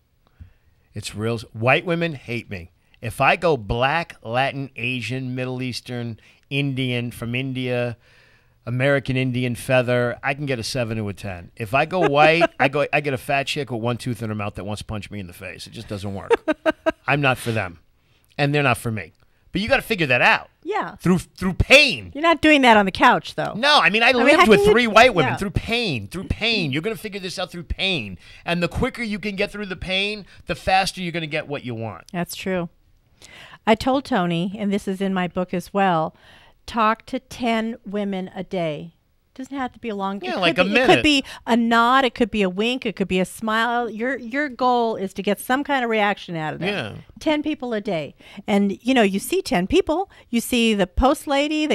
It's real. White women hate me. If I go black, Latin, Asian, Middle Eastern, Indian, from India, American Indian feather, I can get a 7 to a 10. If I go white, I get a fat chick with one tooth in her mouth that wants to punch me in the face. It just doesn't work. I'm not for them, and they're not for me. But you got to figure that out. Yeah. Through pain. You're not doing that on the couch, though. No, I lived with 3 white women through pain. Through pain. You're going to figure this out through pain. And the quicker you can get through the pain, the faster you're going to get what you want. That's true. I told Tony, and this is in my book as well, talk to 10 women a day. Doesn't have to be a long. Yeah, like a minute. It could be a nod. It could be a wink. It could be a smile. Your goal is to get some kind of reaction out of them. Yeah. 10 people a day, and you see 10 people. You see the post lady.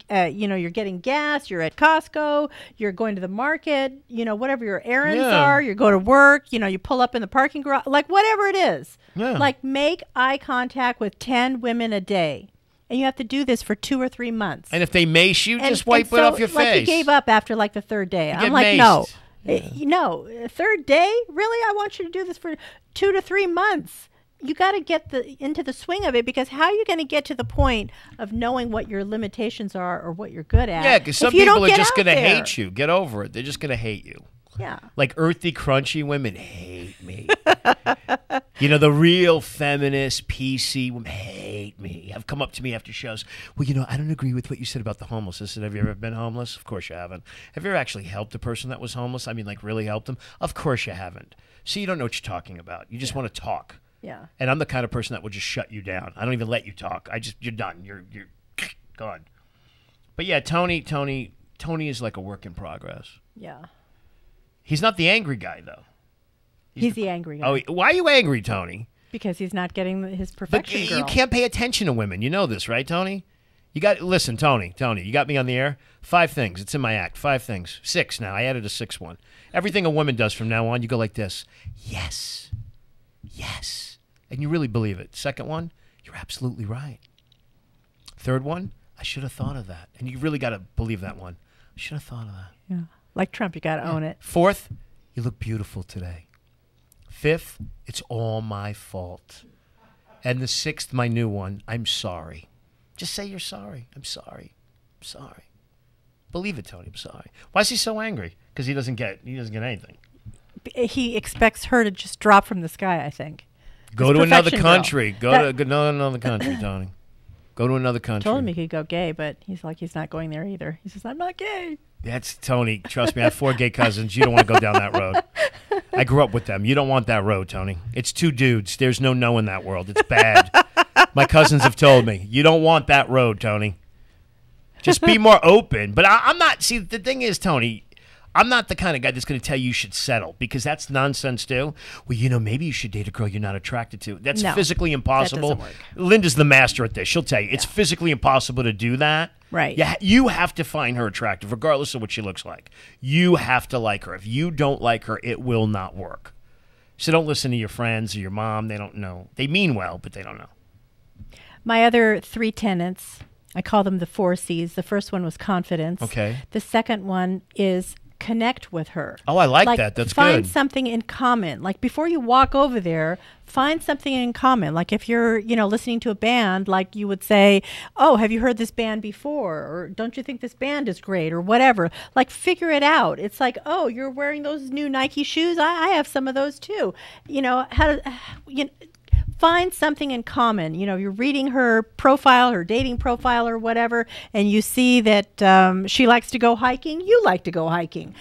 You're getting gas. You're at Costco. You're going to the market. Whatever your errands are. You go to work. You pull up in the parking garage. Like whatever it is. Yeah. Like make eye contact with 10 women a day. And you have to do this for 2 or 3 months. And if they mace you, just wipe it off your face. Like he gave up after like the 3rd day. I'm like, maced. no, 3rd day? Really? I want you to do this for 2 to 3 months. You got to get into the swing of it, because how are you going to get to the point of knowing what your limitations are or what you're good at? Yeah, because some people are just going to hate you. Get over it. They're just going to hate you. Yeah. Like earthy, crunchy women hate me. The real feminist, PC women hate me. Have come up to me after shows. Well, I don't agree with what you said about the homeless. I said, have you ever been homeless? Of course you haven't. Have you ever actually helped a person that was homeless? I mean, like really helped them? Of course you haven't. So you don't know what you're talking about. You just want to talk. Yeah. And I'm the kind of person that will just shut you down. I don't even let you talk. You're done. You're gone. But yeah, Tony is like a work in progress. Yeah. He's not the angry guy though. He's the angry guy. Oh, why are you angry, Tony? Because he's not getting his perfection girl. You can't pay attention to women. You know this, right, Tony? Listen, Tony, you got me on the air? 5 things. It's in my act. 5 things. 6 now. I added a 6th one. Everything a woman does from now on, you go like this. Yes. Yes. And you really believe it. 2nd one, you're absolutely right. 3rd one, I should have thought of that. And you really got to believe that one. I should have thought of that. Yeah. Like Trump, you got to own it. 4th, you look beautiful today. 5th, it's all my fault. And the 6th, my new one, I'm sorry. Just say you're sorry. I'm sorry. I'm sorry. Believe it, Tony. I'm sorry. Why is he so angry? Because he doesn't get anything. He expects her to just drop from the sky, I think. Go to another country. Go to another country, Tony. Go to another country. I told him he could go gay, but he's not going there either. He says, I'm not gay. That's Tony. Trust me, I have 4 gay cousins. You don't want to go down that road. I grew up with them. You don't want that road, Tony. It's 2 dudes. There's no no in that world. It's bad. My cousins have told me. You don't want that road, Tony. Just be more open. But I'm not. See, the thing is, Tony, I'm not the kind of guy that's going to tell you should settle, because that's nonsense too. Well, maybe you should date a girl you're not attracted to. That's physically impossible. That doesn't work. Linda's the master at this. She'll tell you. It's physically impossible to do that. Right. Yeah, you have to find her attractive, regardless of what she looks like. You have to like her. If you don't like her, it will not work. So don't listen to your friends or your mom. They don't know. They mean well, but they don't know. My other 3 tenets, I call them the 4 C's. The first one was confidence. Okay. The second one is connect with her. Oh, I like that. That's find good. Something in common. Like before you walk over there, find something in common. Like if you're, listening to a band, like you would say, oh, have you heard this band before? Or don't you think this band is great? Or whatever. Like figure it out. It's like, oh, you're wearing those new Nike shoes? I have some of those too. Find something in common. You're reading her profile, her dating profile or whatever, and you see that she likes to go hiking. You like to go hiking.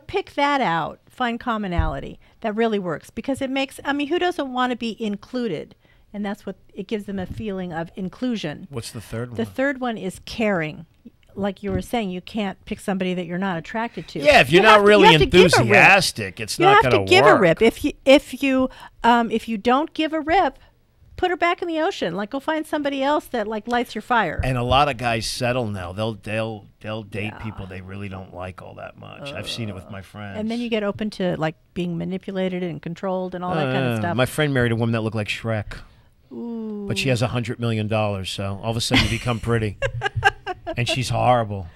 Pick that out. Find commonality. That really works, because it makes, who doesn't want to be included? And that's what it gives them, a feeling of inclusion. What's the third one? The third one is caring. Like you were saying, you can't pick somebody that you're not attracted to. Yeah, if you're not really enthusiastic, it's not going to work. You have to give a rip. If you don't give a rip, put her back in the ocean. Like, go find somebody else that lights your fire. And a lot of guys settle now. They'll date people they really don't like all that much. I've seen it with my friends. And then you get open to being manipulated and controlled and all that kind of stuff. My friend married a woman that looked like Shrek. Ooh. But she has $100 million, so all of a sudden you become pretty. And she's horrible.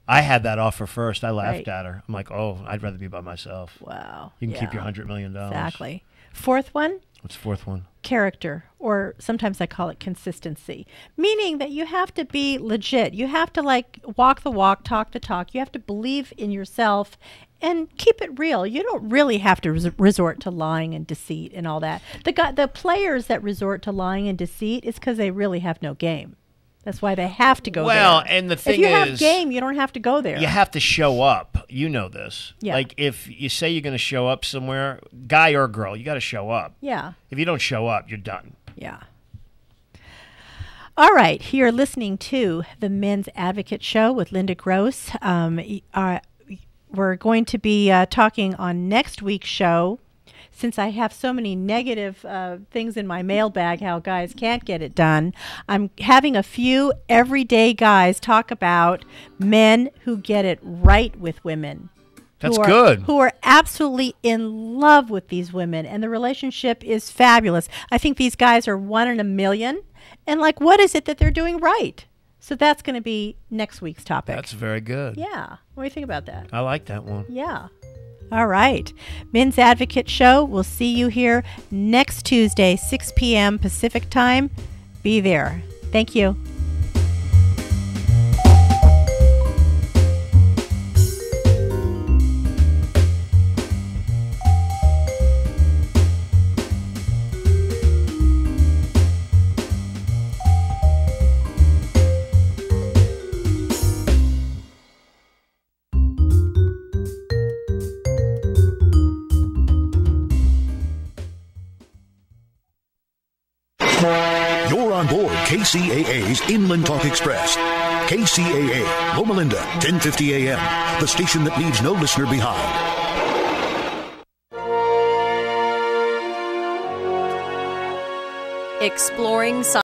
I had that offer first. I laughed at her. I'm like, oh, I'd rather be by myself. Wow. You can keep your $100 million. Exactly. 4th one? What's the 4th one? Character, or sometimes I call it consistency, meaning that you have to be legit. You have to walk the walk, talk the talk. You have to believe in yourself and keep it real. You don't really have to resort to lying and deceit and all that. The players that resort to lying and deceit is because they really have no game. That's why they have to go there. Well, and the thing is, if you have game, you don't have to go there. You have to show up. You know this. Yeah. Like if you say you're going to show up somewhere, guy or girl, you got to show up. Yeah. If you don't show up, you're done. Yeah. All right. You're listening to the Men's Advocate Show with Linda Gross. We're going to be talking on next week's show. Since I have so many negative things in my mailbag, how guys can't get it done, I'm having a few everyday guys talk about men who get it right with women. That's good. Who are absolutely in love with these women, and the relationship is fabulous. I think these guys are 1 in a million, and what is it that they're doing right? So that's going to be next week's topic. That's very good. Yeah. What do you think about that? I like that one. Yeah. All right. Men's Advocate Show. We'll see you here next Tuesday, 6 p.m. Pacific Time. Be there. Thank you. You're on board KCAA's Inland Talk Express. KCAA, Loma Linda, 1050 AM, the station that leaves no listener behind. Exploring